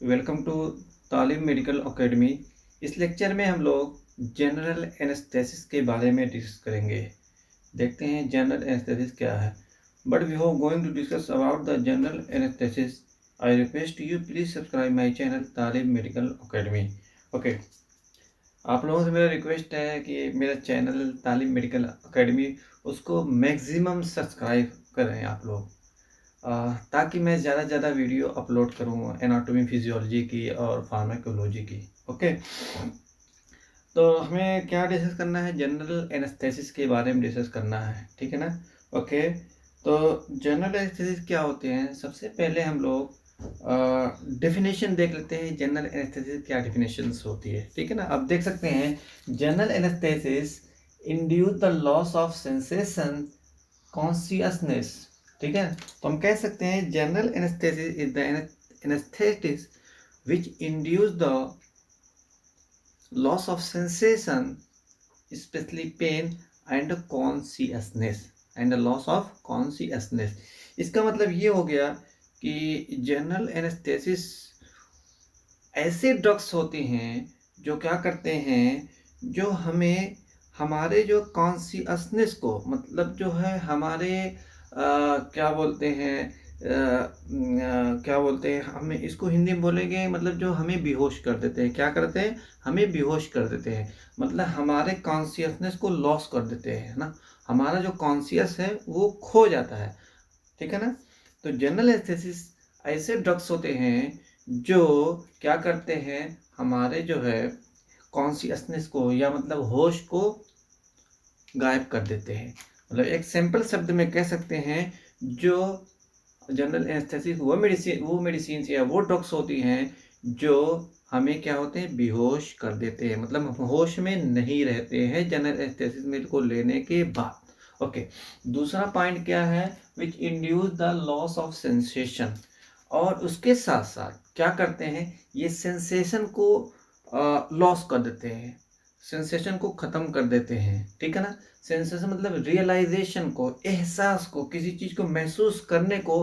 Welcome to तालीम medical academy. इस lecture में हम लोग जनरल एनेस्थेसिस के बारे में डिस्कस करेंगे। देखते हैं जनरल एनेस्थेसिस क्या है। But before going to discuss about the general anaesthesis, I request you please subscribe my channel Taleem medical academy. Okay, आप लोगों से मेरा रिक्वेस्ट है कि मेरा चैनल तालीम मेडिकल एकेडमी उसको मैक्सिमम सब्सक्राइब करें आप लोग, ताकि मैं ज़्यादा से ज़्यादा वीडियो अपलोड करूँ एनाटॉमी फिजियोलॉजी की और फार्माकोलॉजी की। ओके, तो हमें क्या डिस्कस करना है? जनरल एनेस्थेसिस के बारे में डिस्कस करना है, ठीक है ना। ओके, तो जनरल एनेस्थेसिस क्या होते हैं? सबसे पहले हम लोग डेफिनेशन देख लेते हैं। जनरल एनेस्थेसिस क्या डेफिनेशंस होती है, ठीक है ना। अब देख सकते हैं, general anaesthesia induce the loss of sensation consciousness, ठीक है। तो हम कह सकते हैं general anaesthesia is the anaesthetics which induce the loss of sensation specially pain and consciousness and loss of consciousness. इसका मतलब ये हो गया कि जनरल एनेस्थेसिस ऐसे ड्रग्स होते हैं जो क्या करते हैं, जो हमें हमारे जो कॉन्शियसनेस को, मतलब जो है हमारे क्या बोलते हैं, क्या बोलते हैं, हमें इसको हिंदी में बोलेंगे, मतलब जो हमें बेहोश कर देते हैं। क्या करते हैं? हमें बेहोश कर देते हैं, मतलब हमारे कॉन्शियसनेस को लॉस कर देते हैं, है ना। हमारा जो कॉन्शियस है वो खो जाता है, ठीक है ना। तो जनरल एनेस्थेसिस ऐसे ड्रग्स होते हैं जो क्या करते हैं, हमारे जो है कॉन्शियसनेस को, या मतलब होश को गायब कर देते हैं। मतलब एक सिंपल शब्द में कह सकते हैं, जो जनरल एनेस्थेसिस वो मेडिसिन या वो ड्रग्स होती हैं जो हमें क्या होते हैं, बेहोश कर देते हैं, मतलब हम होश में नहीं रहते हैं जनरल एनेस्थेसिस में को लेने के बाद। ओके, दूसरा पॉइंट क्या है? विच induce the loss of sensation. और उसके साथ साथ क्या करते हैं, ये सेंसेशन को लॉस कर देते हैं, सेंसेशन को ख़त्म कर देते हैं, ठीक है ना। सेंसेशन मतलब रियलाइजेशन को, एहसास को, किसी चीज़ को महसूस करने को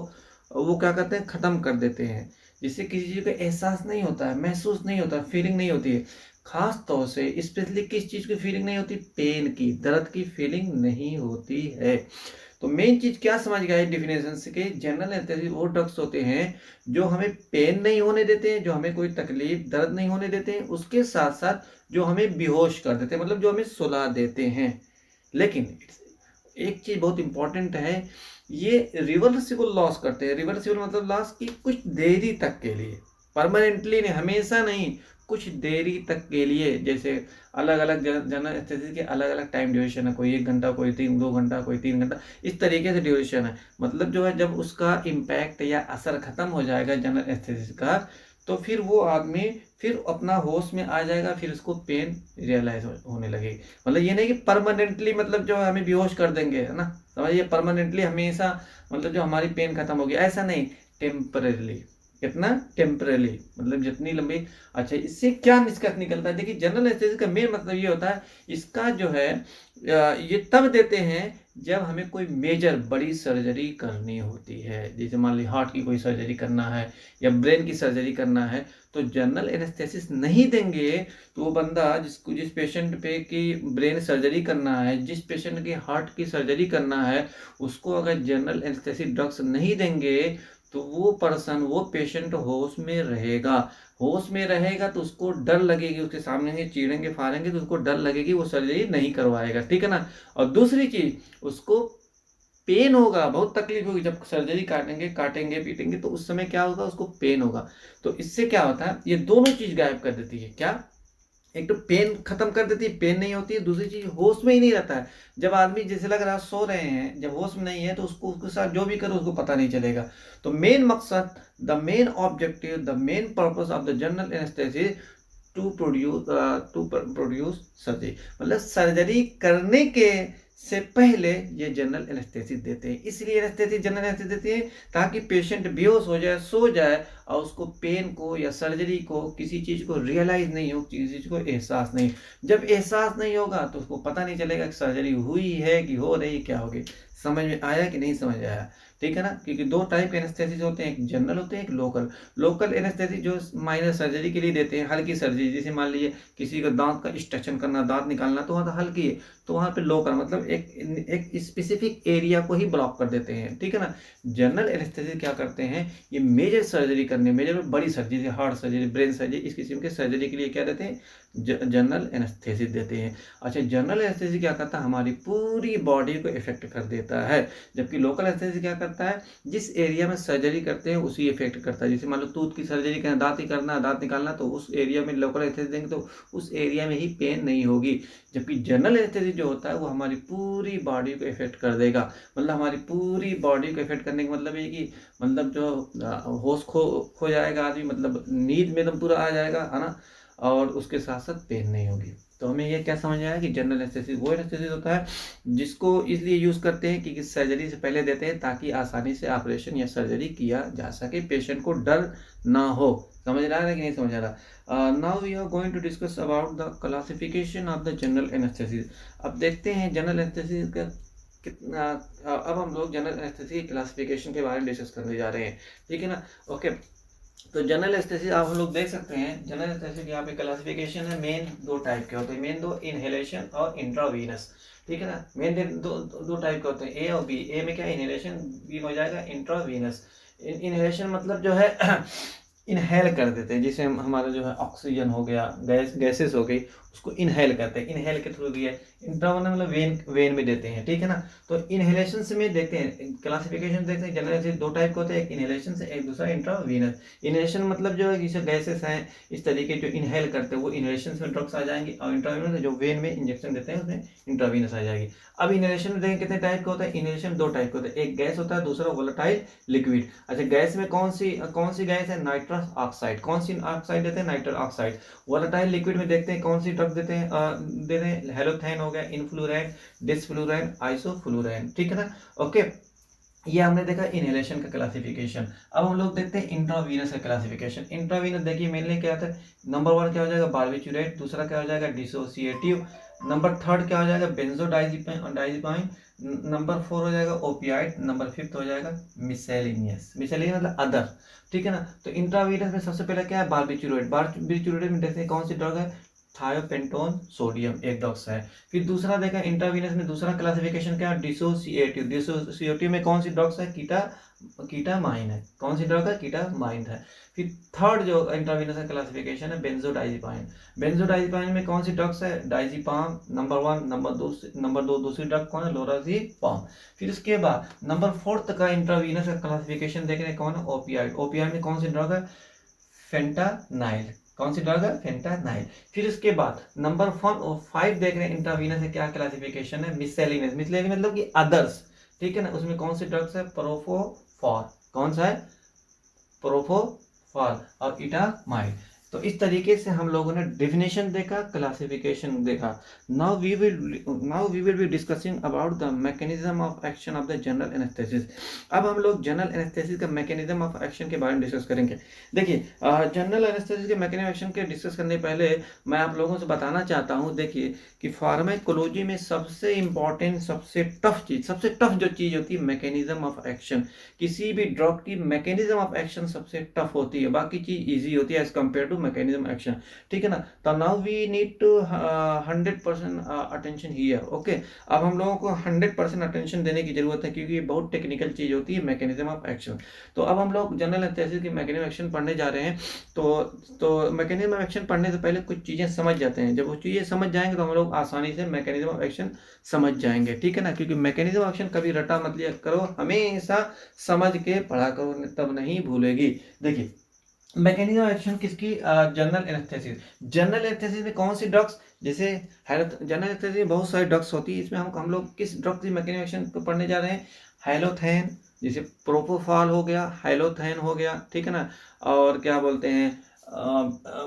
वो क्या करते हैं, ख़त्म कर देते हैं। जिससे किसी चीज़ का एहसास नहीं होता है, महसूस नहीं होता, फीलिंग नहीं होती है। खास तौर से स्पेशली किस चीज़ की फीलिंग नहीं होती? पेन की, दर्द की फीलिंग नहीं होती है। तो मेन चीज़ क्या समझ गया है डिफिनेशन से, कि जनरल एनेस्थेसिस वो ड्रग्स होते हैं जो हमें पेन नहीं होने देते हैं, जो हमें कोई तकलीफ दर्द नहीं होने देते हैं, उसके साथ साथ जो हमें बेहोश कर देते हैं, मतलब जो हमें सुला देते हैं। लेकिन एक चीज़ बहुत इंपॉर्टेंट है, ये रिवर्सिबल लॉस करते हैं। रिवर्सिबल मतलब लॉस की कुछ देरी तक के लिए, परमानेंटली नहीं, हमेशा नहीं, कुछ देरी तक के लिए। जैसे अलग अलग जनरल एनेस्थेसिस के अलग अलग टाइम ड्यूरेशन है, कोई 1 घंटा, कोई 2 घंटा, कोई 3 घंटा, इस तरीके से ड्यूरेशन है। मतलब जो है, जब उसका इम्पैक्ट या असर खत्म हो जाएगा जनरल एनेस्थेसिस का, तो फिर वो आदमी फिर अपना होश में आ जाएगा, फिर उसको पेन रियलाइज होने लगेगी। मतलब ये नहीं कि परमानेंटली, मतलब जो हमें बेहोश कर देंगे, है ना, समझिए, परमानेंटली हमेशा, मतलब जो हमारी पेन खत्म होगी, ऐसा नहीं, टेम्परेली। कितना? टेम्परेली, मतलब जितनी लंबी। अच्छा, इससे क्या निष्कर्ष निकलता है? देखिए, जनरल एनेस्थेसिस का मेन मतलब ये होता है, इसका जो है ये तब देते हैं जब हमें कोई मेजर बड़ी सर्जरी करनी होती है। जैसे मान ली हार्ट की कोई सर्जरी करना है या ब्रेन की सर्जरी करना है, तो जनरल एनेस्थेसिस नहीं देंगे तो वो बंदा, जिस पेशेंट पे की ब्रेन सर्जरी करना है, जिस पेशेंट की हार्ट की सर्जरी करना है, उसको अगर जनरल एनेस्थेसिस ड्रग्स नहीं देंगे, तो वो पर्सन, वो पेशेंट होश में रहेगा। होश में रहेगा तो उसको डर लगेगी, उसके सामने चीरेंगे फाड़ेंगे तो उसको डर लगेगी, वो सर्जरी नहीं करवाएगा, ठीक है ना। और दूसरी चीज, उसको पेन होगा, बहुत तकलीफ होगी जब सर्जरी काटेंगे, पीटेंगे, तो उस समय क्या होगा, उसको पेन होगा। तो इससे क्या होता है, ये दोनों चीज गायब कर देती है। क्या? एक तो पेन खत्म कर देती है, पेन नहीं होती है। दूसरी चीज, होश में ही नहीं रहता है। जब आदमी, जैसे लग रहा है सो रहे हैं, जब होश में नहीं है, तो उसको, उसके साथ जो भी करो उसको पता नहीं चलेगा। तो मेन मकसद, the main objective, the main purpose of the general anaesthesia to produce surgery, मतलब सर्जरी करने के से पहले ये जनरल एनेस्थेसिस देते हैं। इसलिए एनेस्थेसिस, जनरल एनेस्थेसिस देते हैं ताकि पेशेंट बेहोश हो जाए, सो जाए, और उसको पेन को या सर्जरी को, किसी चीज़ को रियलाइज नहीं हो, किसी चीज़ को एहसास नहीं। जब एहसास नहीं होगा तो उसको पता नहीं चलेगा कि सर्जरी हुई है कि हो रही, क्या होगी। समझ में आया कि नहीं समझ आया? ठीक है ना? क्योंकि 2 टाइप के एनेस्थेसिस होते हैं, एक जनरल होते हैं, एक लोकल। लोकल एनेस्थेसिस जो माइनर सर्जरी के लिए देते हैं, हल्की सर्जरी, जैसे मान लीजिए किसी का दाँत का एक्सट्रैक्शन करना, दाँत निकालना, तो वहाँ तो हल्की है, तो वहाँ पे लोकल मतलब एक स्पेसिफिक एरिया को ही ब्लॉक कर देते हैं, ठीक है ना? जनरल एनेस्थेसिस क्या करते हैं, ये मेजर सर्जरी करने, मेजर में बड़ी सर्जरी, जैसे हार्ट सर्जरी, ब्रेन सर्जरी, इस किस्म के सर्जरी के लिए क्या देते हैं, जनरल एनेस्थेसिस देते हैं। अच्छा, जनरल एनेस्थेसिस क्या करता है, हमारी पूरी बॉडी को इफेक्ट कर देता है, जबकि लोकल एनेस्थेसिस क्या करता है, जिस एरिया में सर्जरी करते हैं उसी इफेक्ट करता है। जैसे मान लो टूथ की सर्जरी करें, दांत ही करना, दांत निकालना, तो उस एरिया में लोकल एनेस्थेसिस देंगे तो उस एरिया में ही पेन नहीं होगी। जबकि जनरल एनेस्थेसिस जो होता है वो हमारी पूरी बॉडी को इफेक्ट कर देगा, मतलब हमारी पूरी बॉडी को इफेक्ट करने का मतलब ये कि मतलब जो होश खो जाएगा आदमी, मतलब नींद में एकदम पूरा आ जाएगा, है ना? और उसके साथ साथ पेन नहीं होगी। तो हमें ये क्या समझ आया कि जनरल एनेस्थेसिस वो एनेस्थेसिस होता है जिसको इसलिए यूज़ करते हैं कि सर्जरी से पहले देते हैं ताकि आसानी से ऑपरेशन या सर्जरी किया जा सके, पेशेंट को डर ना हो। समझ रहा है कि नहीं समझ आ रहा? Now we are going to discuss about the classification of the general anaesthesia. अब देखते हैं जनरल एनेस्थेसिस का कितना। अब हम लोग जनरल एनेस्थेसिस की क्लासिफिकेशन के बारे में डिस्कस करने जा रहे हैं, ठीक है ना? ओके, तो जनरल एनेस्थेसिस आप हम लोग देख सकते हैं, जनरल एनेस्थेसिस यहाँ पे क्लासिफिकेशन है, मेन 2 टाइप के होते हैं, मेन 2, इनहेलेशन और इंट्रावीनस, ठीक है ना? मेन दो टाइप के होते हैं, ए और बी। ए में क्या इनहेलेशन, बी में हो जाएगा इंट्रावीनस। इनहेलेशन मतलब जो है इनहेल कर देते हैं, जिसे हमारा जो है ऑक्सीजन हो गया, गैसेस हो गई, उसको इनहेल करते हैं, इनहेल के थ्रू दिया। इंट्रावेनस मतलब वेन में देते हैं, ठीक है ना? तो इनहेलेशन में देखते हैं, क्लासिफिकेशन देखते हैं, जनरल 2 टाइप के होते हैं, एक इनहेलेशन से, एक दूसरा इंट्रावीनस। इनहेलेशन मतलब जो है जैसे गैसेस हैं इस तरीके जो इनहेल करते हैं वो इनहेलेशन में ड्रग्स आ जाएंगे, और इंट्रावीनस जो वेन में इंजेक्शन देते हैं उसमें इंट्रावीनस आ जाएगी। अब इनहेलेशन में देखें कितने टाइप के होता है, इनहेलेशन 2 टाइप के होते हैं, एक गैस होता है, दूसरा वोलेटाइल लिक्विड। अच्छा, गैस में कौन सी गैस है, नाइट्रस ऑक्साइड। कौन सी ऑक्साइड देते हैं, नाइट्रस ऑक्साइड। वोलेटाइल लिक्विड में देखते हैं कौन सी ड्रग देते हैं, हेलोथेन हो गया, इनफ्लुरैन, डिसफ्लुरैन, आइसोफ्लुरैन, ठीक है ना? ओके, ये हमने देखा इनहेलेशन का क्लासिफिकेशन। अब हम लोग देखते हैं इंट्रावीनस का क्लासिफिकेशन। इंट्रावीनस देखिए मेनली क्या होता है, नंबर 1 क्या हो जाएगा, बार्बिचुरेट, दूसरा क्या हो जाएगा, डिसोसिएटिव, नंबर 3 क्या हो जाएगा, बेंजोडाइजिपाइन, नंबर 4 हो जाएगा ओपियाइड, नंबर 5 हो जाएगा मिसेलेनियस। मिसेलेनियस मतलब अदर, ठीक है ना? तो इंट्रावीनस में सबसे पहले क्या है, बार्बिचुरेट। बार्बिचुरेट में देखते हैं कौन सी ड्रग है, थायोपेंटोन सोडियम, एक ड्रग्स है। फिर दूसरा देखा इंट्रावीनस में, दूसरा क्लासिफिकेशन क्या है, डिसोसिएटिव। डिसोसिएटिव में कौन सी ड्रग्स है, कीटामाइन है। कौन सी ड्रग है, कीटामाइन है। फिर थर्ड जो इंट्रावीनस का क्लासिफिकेशन है, बेंजोडाइजिपाइन। बेंजोडाइजिपाइन में कौन सी ड्रग्स है, डाइजिपाम नंबर 1, नंबर 2 दूसरी ड्रग कौन है, लोराज़िपाम। फिर उसके बाद नंबर 4 का इंट्रावीनस का क्लासिफिकेशन देख रहे हैं, कौन है, ओपियाइड। ओपियाइड में कौन सी ड्रग है, फेंटानाइल। कौन सी ड्रग है, फेंटानाइल। फिर उसके बाद नंबर 5 देख रहे हैं इंट्रावीनस है, क्या क्लासिफिकेशन है, मिससेलिनियस। मिससेलिनियस मतलब कि अदर्स, ठीक है ना? उसमें कौन सी ड्रग्स है, प्रोपोफॉर। कौन सा है, प्रोपोफॉर और इटामाइड। तो इस तरीके से हम लोगों ने डेफिनेशन देखा, क्लासिफिकेशन देखा। Now we will be discussing about the mechanism of action of the general anaesthesia. अब हम लोग जनरल एनेस्थेसिस का मैकेनिज्म ऑफ एक्शन के बारे में डिस्कस करेंगे। देखिए, जनरल एनेस्थेसिस के मैकेनिज्म एक्शन के डिस्कस करने पहले मैं आप लोगों से बताना चाहता हूँ, देखिए कि फार्माकोलॉजी में सबसे इंपॉर्टेंट, सबसे टफ जो चीज़ होती है, मैकेनिज्म ऑफ एक्शन। किसी भी ड्रग की मैकेनिज्म ऑफ एक्शन सबसे टफ होती है, बाकी चीज इजी होती है as compare to mechanism action, ठीक है ना? तो now we need to 100% attention here. Okay, अब हम लोगों को 100% अटेंशन देने की जरूरत है, क्योंकि ये बहुत टेक्निकल चीज होती है मैकेनिज्म ऑफ एक्शन। तो अब हम लोग जनरल एनेस्थेसिस की मैकेनिज्म एक्शन पढ़ने जा रहे हैं। तो मैकेनिज्म ऑफ एक्शन पढ़ने से पहले कुछ चीजें समझ जाते हैं। जब वो चीजें समझ जाएंगे तो हम लोग आसानी से मैकेनिज्म ऑफ एक्शन समझ जाएंगे, ठीक है ना? क्योंकि मैकेनिज्म ऑफ एक्शन कभी रटा मत लिया करो, हमेशा समझ के पढ़ा करो, तब नहीं भूलेगी। देखिए, मैकेनिज्म ऑफ एक्शन किसकी, जनरल एनेस्थेसिस। जनरल एनेस्थेसिस में कौन सी ड्रग्स, जैसे जनरल एनेस्थेसिस में बहुत सारी ड्रग्स होती है, इसमें हम लोग किस ड्रग की मैकेनिज्म एक्शन को पढ़ने जा रहे हैं, हैलोथेन, जैसे प्रोपोफॉल हो गया, हैलोथेन हो गया, ठीक है ना? और क्या बोलते हैं,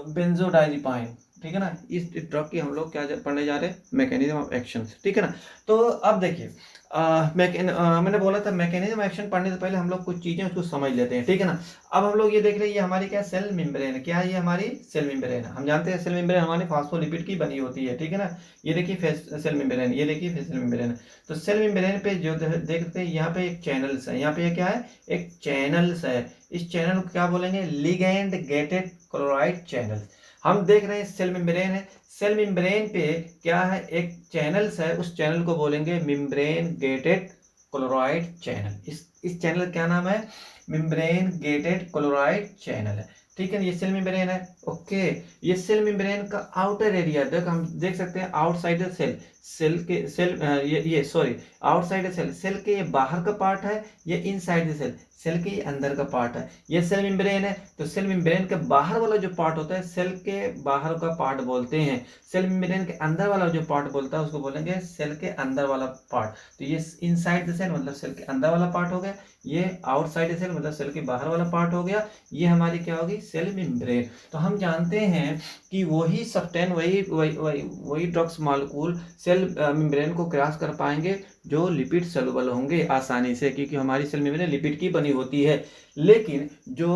बेंजोडाइजिपाइन, ठीक है ना। इस ड्रग की हम लोग क्या पढ़ने जा रहे हैं, मैकेनिज्म ऑफ एक्शन, ठीक है ना। तो अब देखिए मैंने बोला था मैकेनिज्म एक्शन पढ़ने से पहले हम लोग कुछ चीजें उसको समझ लेते हैं, ठीक है ना। अब हम लोग ये देख रहे हैं ये हमारी क्या सेल मेम्ब्रेन है, क्या है ये हमारी सेल मेम्ब्रेन है। हम जानते हैं सेल मेम्ब्रेन हमारी फास्फोलिपिड की बनी होती है, ठीक है ना। ये देखिए सेल मेम्ब्रेन, ये देखिए सेल मेम्ब्रेन। तो सेल मेम्ब्रेन पे जो देखते हैं यहाँ पे एक चैनल्स है, यहाँ पे क्या है, एक चैनल्स है। इस चैनल को क्या बोलेंगे, लिगैंड गेटेड क्लोराइड चैनल। हम देख रहे हैं सेल मेम्ब्रेन है, सेल मेम्ब्रेन पे क्या है, एक चैनल्स है, उस चैनल को बोलेंगे मेम्ब्रेन गेटेड क्लोराइड चैनल। इस चैनल का क्या नाम है, मेम्ब्रेन गेटेड क्लोराइड चैनल है, ठीक है। ये सेल मेम्ब्रेन है, ओके। ये सेल मेम्ब्रेन का आउटर एरिया देख हम देख सकते हैं, आउटसाइड द सेल, सेल के सेल ये sorry outside the cell, cell के ये बाहर का पार्ट है, ये इनसाइड द सेल, सेल के अंदर का पार्ट है। ये सेल मेम्ब्रेन है, तो सेल मेम्ब्रेन के बाहर वाला जो पार्ट होता है सेल के बाहर का पार्ट बोलते हैं। सेल मेम्ब्रेन के अंदर वाला जो पार्ट बोलता है उसको बोलेंगे सेल के अंदर वाला पार्ट। तो ये इनसाइड द सेल मतलब सेल के अंदर वाला पार्ट हो गया, ये आउटसाइड द सेल मतलब सेल के बाहर वाला पार्ट हो गया, ये हमारी क्या होगी, सेल मेम्ब्रेन। तो हम जानते हैं कि वही सब्सटेंस वही ड्रग्स मॉलिक्यूल सेल मेम्ब्रेन को क्रॉस कर पाएंगे जो लिपिड सॉल्युबल होंगे आसानी से, क्योंकि हमारी सेल मेम्ब्रेन लिपिड की बनी होती है। लेकिन जो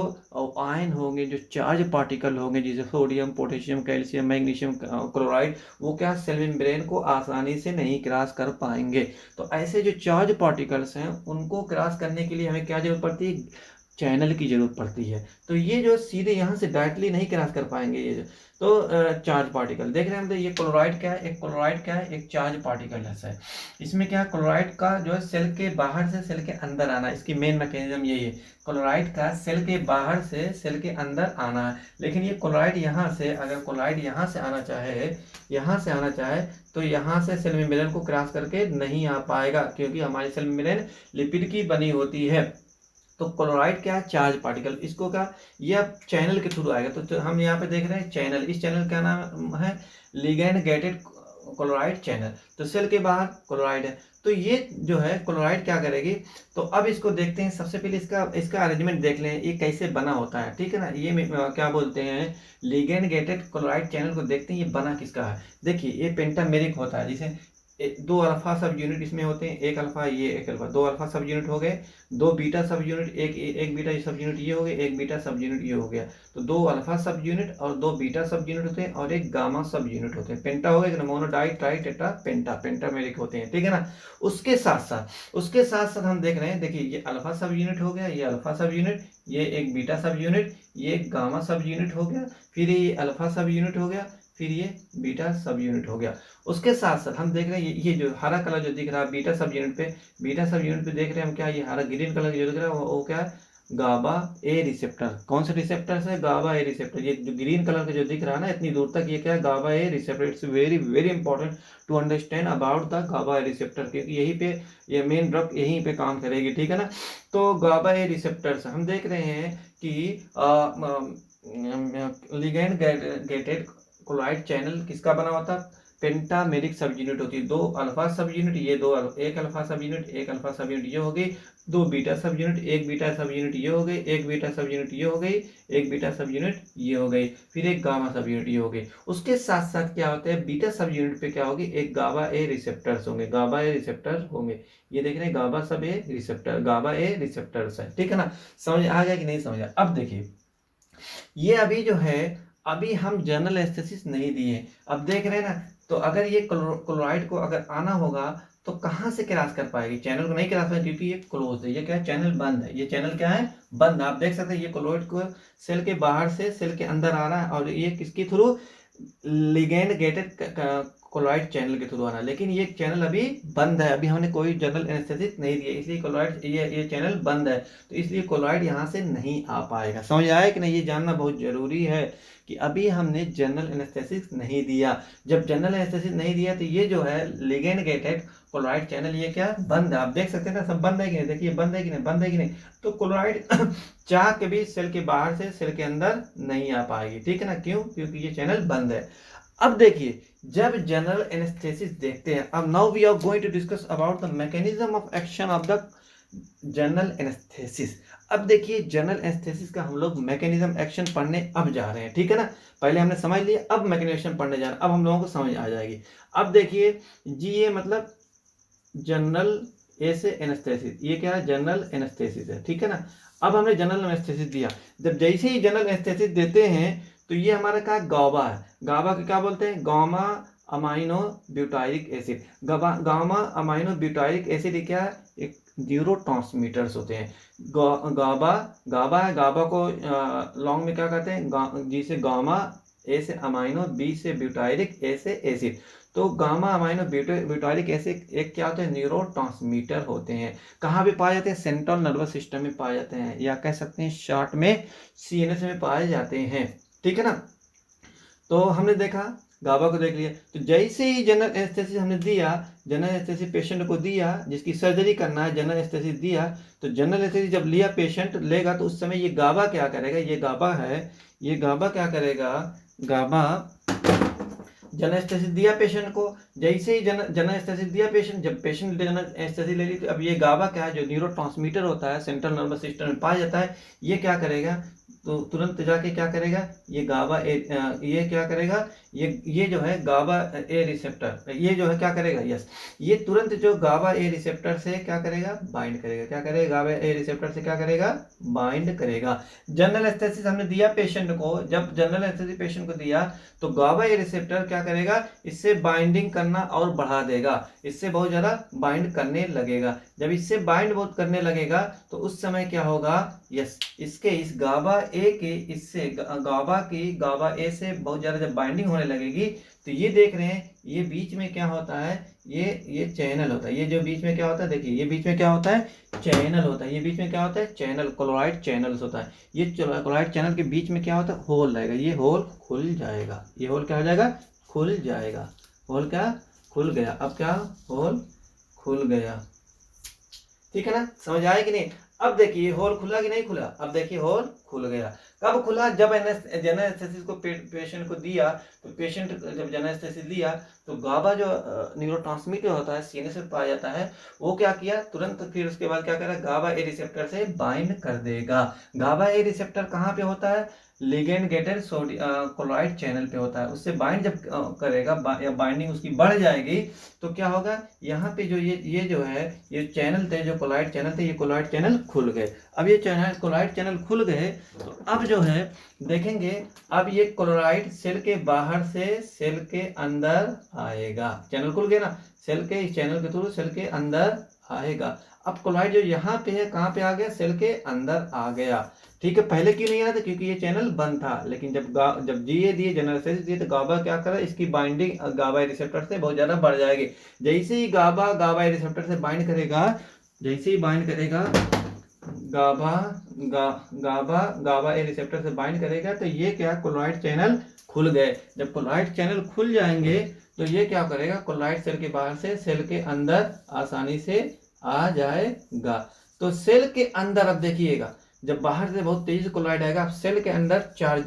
आयन होंगे, जो चार्ज पार्टिकल होंगे, जैसे sodium, potassium, calcium, magnesium chloride, वो क्या सेल मेम्ब्रेन को आसानी से नहीं क्रॉस कर पाएंगे। तो ऐसे जो चार्ज पार्टिकल्स हैं उनको क्रॉस करने के लिए हमें क्या जरूरत पड़ती है, चैनल की जरूरत पड़ती है। तो ये जो सीधे यहाँ से डायरेक्टली नहीं क्रॉस कर पाएंगे ये जो, तो चार्ज पार्टिकल देख रहे हैं हम, तो ये क्लोराइड क्या है, एक क्लोराइड क्या है, एक चार्ज पार्टिकल है। इसमें क्या क्लोराइड का जो है सेल के बाहर से सेल के अंदर आना, इसकी मेन मैकेनिज्म यही है, क्लोराइड का सेल के बाहर से सेल के अंदर आना है। लेकिन ये क्लोराइड यहाँ से, अगर क्लोराइड यहाँ से आना चाहे, यहाँ से आना चाहे, तो यहाँ से सेल मेम्ब्रेन को क्रॉस करके नहीं आ पाएगा, क्योंकि हमारी सेल मेम्ब्रेन लिपिड की बनी होती है। तो क्लोराइड क्या है, चार्ज पार्टिकल, इसको क्या, ये अब चैनल के थ्रू आएगा। तो हम यहाँ पे देख रहे हैं चैनल, इस चैनल का नाम है लिगैंड गेटेड क्लोराइड चैनल। तो सेल के बाहर क्लोराइड है, तो ये जो है क्लोराइड क्या करेगी। तो अब इसको देखते हैं, सबसे पहले इसका अरेंजमेंट देख लें, ये कैसे बना होता है, ठीक है ना। ये क्या बोलते हैं, लिगैंड गेटेड क्लोराइड चैनल को देखते हैं ये बना किसका है। देखिए ये पेंटामेरिक होता है, जिसे दो अल्फा सब यूनिट इसमें होते हैं, एक अल्फा ये एक अल्फा, दो अल्फा सब यूनिट हो गए, दो बीटा सब यूनिट, एक बीटा सब यूनिट ये हो गए, एक बीटा सब यूनिट ये हो गया। तो दो अल्फा सब यूनिट और दो बीटा सब यूनिट होते हैं और एक गामा सब यूनिट होते हैं। पेंटा हो गया, मोनो डाई ट्राई टेट्रा पेंटा, पेंटामेरिक होते हैं, ठीक है ना। उसके साथ साथ हम देख रहे हैं, देखिए ये अल्फा सब यूनिट हो गया, ये अल्फा सब यूनिट, ये एक बीटा सब यूनिट, ये एक गामा सब यूनिट हो गया, फिर ये अल्फा सब यूनिट हो गया, फिर ये बीटा सब यूनिट हो गया। उसके साथ साथ हम देख रहे हैं ये जो हरा कलर जो दिख रहा है बीटा सब यूनिट पे देख रहे हैं हम, क्या ये हरा ग्रीन कलर जो दिख रहा है वो क्या है, गाबा ए रिसेप्टर। कौन से रिसेप्टर है, गाबा ए रिसेप्टर। ये जो ग्रीन कलर का जो दिख रहा है ना इतनी दूर तक, ये क्या है, GABA A receptor. It's very very important to understand about the GABA A receptor, क्योंकि यहीं पे ये मेन ड्रग यहीं पे काम करेगी, ठीक है ना। तो गाबा ए रिसेप्टर्स हम देख रहे हैं कि लिगैंड गेटेड क्लोराइड चैनल किसका बना होता है, पेंटामेरिक सब यूनिट होती है। दो अल्फा सब यूनिट, ये एक अल्फा सब यूनिट, एक अल्फा सब यूनिट ये हो गई, दो बीटा सब यूनिट, एक बीटा सब यूनिट ये हो गई, एक बीटा सब यूनिट ये हो गई, एक बीटा सब यूनिट ये हो गई, फिर एक गामा सब यूनिट ये हो गई। उसके साथ साथ क्या होता है, बीटा सब यूनिट पे क्या होगी, एक गाबा ए रिसेप्टर्स होंगे, गाबा ए रिसेप्टर होंगे। ये देख रहे हैं गाबा सब ए रिसेप्टर, गाबा ए रिसेप्टर्स है, ठीक है ना। समझ आ गया कि नहीं समझ आया। अब देखिए ये अभी जो है, अभी हम जनरल एस्थेसिस नहीं दिए, अब देख रहे हैं ना। तो अगर ये क्लोराइड को अगर आना होगा तो कहाँ से क्रॉस कर पाएगी, चैनल को नहीं क्रॉस पाएगी, क्योंकि ये क्लोज है, ये क्या है, चैनल बंद है। ये चैनल क्या है, बंद। आप देख सकते हैं ये क्लोराइड को सेल के बाहर से सेल के अंदर आ रहा है, और ये किसके through, ligand gated chloride channel के थ्रू आना। लेकिन ये चैनल अभी बंद है, अभी हमने कोई जनरल एनेस्थेसिस नहीं दिया, इसलिए क्लोराइड ये चैनल बंद है, तो इसलिए क्लोराइड यहाँ से नहीं आ पाएगा। समझ आया कि नहीं, ये जानना बहुत जरूरी है कि अभी हमने जनरल एनेस्थेसिस नहीं दिया। जब जनरल एनेस्थेसिस नहीं दिया तो ये जो है लिगैंड गेटेड क्लोराइड चैनल ये क्या बंद है। आप देख सकते हैं ना, सब बंद है कि नहीं, देखिए बंद है कि नहीं, बंद है कि नहीं। तो क्लोराइड चाह के भी सेल के बाहर से सेल के अंदर नहीं आ पाएगी, ठीक है ना। क्यों, क्योंकि ये चैनल बंद है। अब देखिए जब जनरल एनेस्थेसिस देखते हैं, अब now we are going to discuss about the mechanism of action of the general anaesthesia. अब देखिए जनरल एनेस्थेसिस का हम लोग मैकेनिज्म एक्शन पढ़ने अब जा रहे हैं, ठीक है ना। पहले हमने समझ लिया, अब मैकेनिज्म पढ़ने जा रहे हैं, अब हम लोगों को समझ आ जाएगी। अब देखिए जीए मतलब जनरल, ए से एनेस्थेसिस, ये क्या है, जनरल एनेस्थेसिस है, ठीक है ना। अब हमने जनरल एनेस्थेसिस दिया, जब जैसे ही जनरल एनेस्थेसिस देते हैं तो ये हमारा क्या गाबा है। गाबा को क्या बोलते हैं, gamma amino butyric acid. Gamma amino butyric acid क्या है, एक न्यूरोट्रांसमीटर्स होते हैं। गाबा, गाबा है, गाबा को लॉन्ग में क्या कहते हैं, जी से गामा, ए से अमाइनो, बी से ब्यूटाइरिक, ए से एसिड। तो गामा अमाइनो ब्यूटाइरिक एसिड एक क्या होते हैं, न्यूरोट्रांसमीटर होते हैं। कहाँ पे पाए जाते हैं, सेंट्रल नर्वस सिस्टम में पाए जाते हैं, या कह सकते हैं शॉर्ट में सीएनएस में पाए जाते हैं, ठीक है ना। तो हमने देखा, गाबा को देख लिया। तो जैसे ही जनरल एनेस्थेसिस हमने दिया, जनरल एनेस्थेसिस पेशेंट को दिया, जिसकी सर्जरी करना है, जनरल एनेस्थेसिस दिया, तो जनरल एनेस्थेसिस जब लिया पेशेंट लेगा तो उस समय ये गाबा क्या करेगा, ये गाबा है, ये गाबा क्या करेगा, गाबा जनरल एनेस्थेसिस दिया पेशेंट को। जैसे ही जनरल एनेस्थेसिस दिया पेशेंट, जब पेशेंट जनरल एनेस्थेसिस ले ली, तो अब ये गाबा क्या है, जो न्यूरोट्रांसमीटर होता है, सेंट्रल नर्वस सिस्टम में पाया जाता है, ये क्या करेगा, तो तुरंत जाके क्या करेगा, ये गाबा ये क्या करेगा, ये जो है गाबा ए रिसेप्टर, ये जो है क्या करेगा, यस, ये तुरंत जो गाबा ए रिसेप्टर से क्या करेगा, बाइंड करेगा। क्या करेगा, गाबा ए रिसेप्टर से क्या करेगा, बाइंड करेगा। जनरल एनेस्थेसिस हमने दिया पेशेंट को, जब जनरल एनेस्थेसिस पेशेंट को दिया तो गाबा ए रिसेप्टर क्या करेगा, इससे बाइंडिंग करना और बढ़ा देगा, इससे बहुत ज्यादा बाइंड करने लगेगा। जब इससे बाइंड बहुत करने लगेगा तो उस समय क्या होगा, यस, इसके इस गाबा ए के इससे गाबा की गाबा ए से बहुत ज्यादा जब बाइंडिंग होने लगेगी, तो ये देख रहे हैं, ये बीच में क्या होता है, ये चैनल होता है, ये जो बीच में क्या होता है, देखिए ये बीच में क्या होता है, चैनल होता है, ये बीच में क्या होता है, चैनल, क्लोराइड चैनल्स होता है। ये क्लोराइड चैनल के बीच में क्या होता है, होल रहेगा, ये होल खुल जाएगा, ये होल क्या हो जाएगा, खुल जाएगा, होल क्या खुल गया। अब क्या, होल खुल गया, ठीक है ना, समझ आया कि नहीं। अब देखिए होल खुला कि नहीं खुला, अब देखिए होल खुल गया। कब खुला, जब जनरल एनेस्थेसिस को पेशेंट को दिया, तो पेशेंट जब जनरल एनेस्थेसिस लिया तो गाबा जो न्यूरोट्रांसमीटर होता है, सीएनएस में पाया जाता है, वो क्या किया तुरंत, फिर उसके बाद क्या करेगा, गाबा ए रिसेप्टर से बाइंड कर देगा। गाबा ए रिसेप्टर कहाँ पे होता है, लिगेंड गेटेड क्लोराइड चैनल पे होता है। उससे बाइंड जब करेगा, या बाइंडिंग उसकी बढ़ जाएगी, तो क्या होगा, यहाँ पे जो ये जो है, ये चैनल थे, जो क्लोराइड चैनल थे, ये क्लोराइड चैनल खुल गए। अब ये चैनल क्लोराइड चैनल खुल गए, तो अब जो है देखेंगे, अब ये क्लोराइड सेल के बाहर से सेल के अंदर आएगा। चैनल खुल गया ना, सेल के इस चैनल के थ्रू सेल के अंदर आएगा। अब क्लोराइड जो यहाँ पे है, कहाँ पे आ गया, सेल के अंदर आ गया, ठीक है। पहले क्यों नहीं आया था, क्योंकि ये चैनल बंद था। लेकिन जब जीए दिए, जनरल एनेस्थेसिस दिए, तो गाबा क्या करा, इसकी बाइंडिंग गाबा रिसेप्टर से बहुत ज्यादा बढ़ जाएगी। जैसे ही गाबा रिसेप्टर से बाइंड करेगा, जैसे ही बाइंड करेगा, गाबा गाबा ए रिसेप्टर से बाइंड करेगा, तो ये क्या, क्लोराइड चैनल खुल गए। जब क्लोराइड चैनल खुल जाएंगे तो ये क्या करेगा, क्लोराइड सेल के बाहर से सेल के अंदर आसानी से आ जाएगा। तो सेल के अंदर अब देखिएगा, जब बाहर से बहुत तेजी से क्लोराइड आएगा, सेल के अंदर चार्ज,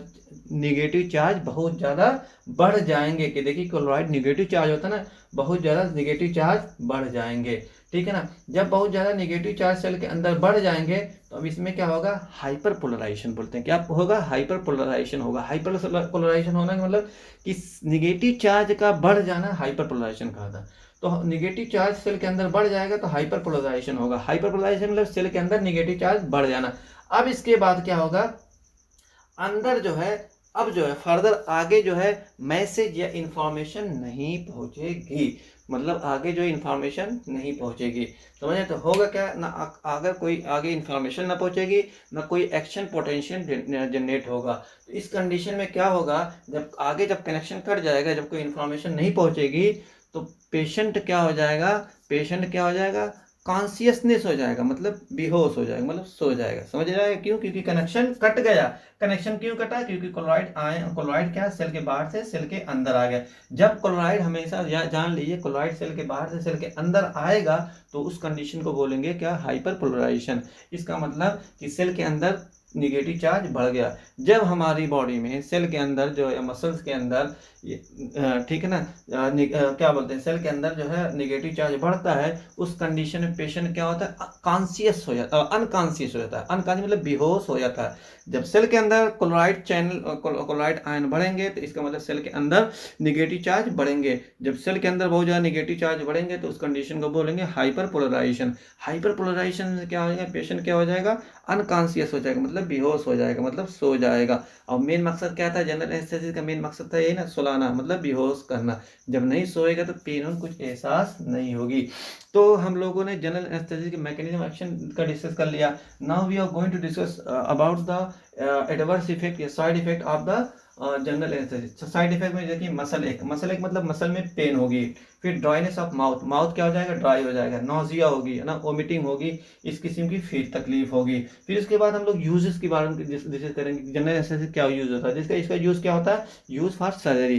निगेटिव चार्ज बहुत ज्यादा बढ़ जाएंगे। कि देखिए क्लोराइड निगेटिव चार्ज होता है ना, बहुत ज्यादा निगेटिव चार्ज बढ़ जाएंगे, ठीक है ना। जब बहुत ज्यादा निगेटिव चार्ज सेल के अंदर बढ़ जाएंगे, तो अब इसमें क्या होगा, हाइपर पोलराइजेशन बोलते हैं। क्या होगा, हाइपर पोलराइजेशन होगा। हाइपर पोलराइजेशन होना का मतलब कि निगेटिव चार्ज का बढ़ जाना हाइपर पोलराइजेशन कहा था। तो निगेटिव चार्ज सेल के अंदर बढ़ जाएगा तो हाइपर पोलराइजेशन होगा। हाइपर पोलराइजेशन मतलब सेल के अंदर निगेटिव चार्ज बढ़ जाना। अब इसके बाद क्या होगा, अंदर जो है, अब जो है फर्दर आगे जो है मैसेज या इंफॉर्मेशन नहीं पहुंचेगी। मतलब आगे जो इंफॉर्मेशन नहीं पहुंचेगी, समझे। तो होगा क्या ना, अगर कोई आगे इंफॉर्मेशन ना पहुंचेगी, ना कोई एक्शन पोटेंशियल जनरेट होगा। तो इस कंडीशन में क्या होगा, जब आगे जब कनेक्शन कट जाएगा, जब कोई इंफॉर्मेशन नहीं पहुंचेगी, तो पेशेंट क्या हो जाएगा, पेशेंट क्या हो जाएगा, कॉन्सियसनेस हो जाएगा, मतलब बेहोश हो जाएगा, मतलब सो जाएगा। समझ जाएगा क्यों, क्योंकि कनेक्शन कट गया। कनेक्शन क्यों कटा, क्योंकि क्लोराइड क्या सेल के बाहर से सेल के अंदर आ गया। जब क्लोराइड, हमेशा जान लीजिए, क्लोराइड सेल के बाहर से सेल के अंदर आएगा, तो उस कंडीशन को बोलेंगे क्या, हाइपर पोलराइजेशन। इसका मतलब कि सेल के अंदर निगेटिव चार्ज बढ़ गया। जब हमारी बॉडी में सेल के अंदर जो है मसल्स के अंदर ठीक है ना, क्या बोलते हैं, सेल के अंदर जो है निगेटिव चार्ज बढ़ता है, उस कंडीशन में पेशेंट क्या होता है, कॉन्शियस हो जाता है, अनकॉन्शियस हो जाता है। अनकॉन्शियस मतलब बेहोश हो जाता है। जब सेल के अंदर क्लोराइड आयन बढ़ेंगे तो इसका मतलब सेल के अंदर निगेटिव चार्ज बढ़ेंगे। जब सेल के अंदर बहुत ज़्यादा निगेटिव चार्ज बढ़ेंगे तो उस कंडीशन को बोलेंगे हाइपर पोलराइजेशन। हाइपर पोलराइजेशन से क्या हो जाएगा, पेशेंट क्या हो जाएगा, अनकॉन्शियस हो जाएगा, मतलब बेहोश हो जाएगा, मतलब सो जाएगा। और मेन मकसद क्या था, जनरल एनेस्थीसिया का मेन मकसद था यही ना, सुलाना, मतलब बेहोश करना। जब नहीं सोएगा तो पेन कुछ एहसास नहीं होगी। तो हम लोगों ने जनरल एनेस्थीसिया के मैकेनिज्म एक्शन का डिस्कस कर लिया। Now we are going to discuss about the adverse effect या side effect of the general anaesthesia. Side effect में देखिए, मसल एक मतलब मसल में पेन होगी, फिर ड्राइनेस ऑफ माउथ, माउथ क्या हो जाएगा, ड्राई हो जाएगा, नोजिया होगी है ना, वोमिटिंग होगी, इस किस्म की फिर तकलीफ होगी। फिर उसके बाद हम लोग यूजेस के बारे में डिस्कस करेंगे, जनरल एनेस्थीसिया क्या यूज होता है, जिसका इसका यूज क्या होता है, यूज फॉर सर्जरी।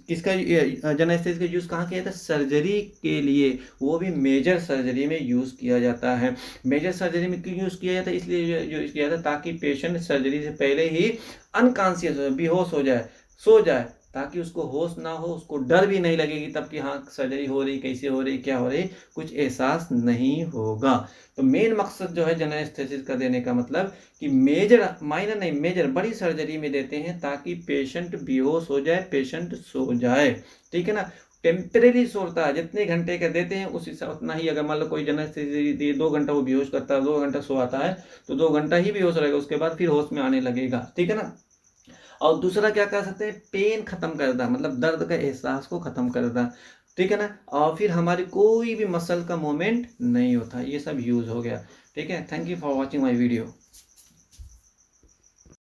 किसका जनरल एनेस्थीसिया का यूज कहाँ किया जाता है, सर्जरी के लिए, वो भी मेजर सर्जरी में यूज किया जाता है। मेजर सर्जरी में क्यों यूज किया जाता है, इसलिए यूज किया जाता है ताकि पेशेंट सर्जरी से पहले ही अनकॉन्शियस हो, बेहोश हो जाए, सो जाए, ताकि उसको होश ना हो, उसको डर भी नहीं लगेगी तब कि हाँ सर्जरी हो रही, कैसे हो रही, क्या हो रही, कुछ एहसास नहीं होगा। तो मेन मकसद जो है जनरल एनेस्थीसिया का देने का मतलब कि मेजर, माइनर नहीं, मेजर बड़ी सर्जरी में देते हैं ताकि पेशेंट बेहोश हो जाए, पेशेंट सो जाए, ठीक है ना। टेम्परेरी सोता है, जितने घंटे का देते हैं उस हिसाब उतना ही। अगर मान लो कोई जनरल एनेस्थीसिया दिए 2 घंटा वो बेहोश करता है, 2 घंटा सोता है, तो 2 घंटा ही बेहोश रहेगा, उसके बाद फिर होश में आने लगेगा, ठीक है ना। और दूसरा क्या कर सकते हैं, पेन खत्म कर देता, मतलब दर्द का एहसास को खत्म कर देता, ठीक है ना। और फिर हमारी कोई भी मसल का मूवमेंट नहीं होता। ये सब यूज हो गया, ठीक है। Thank you for watching my video.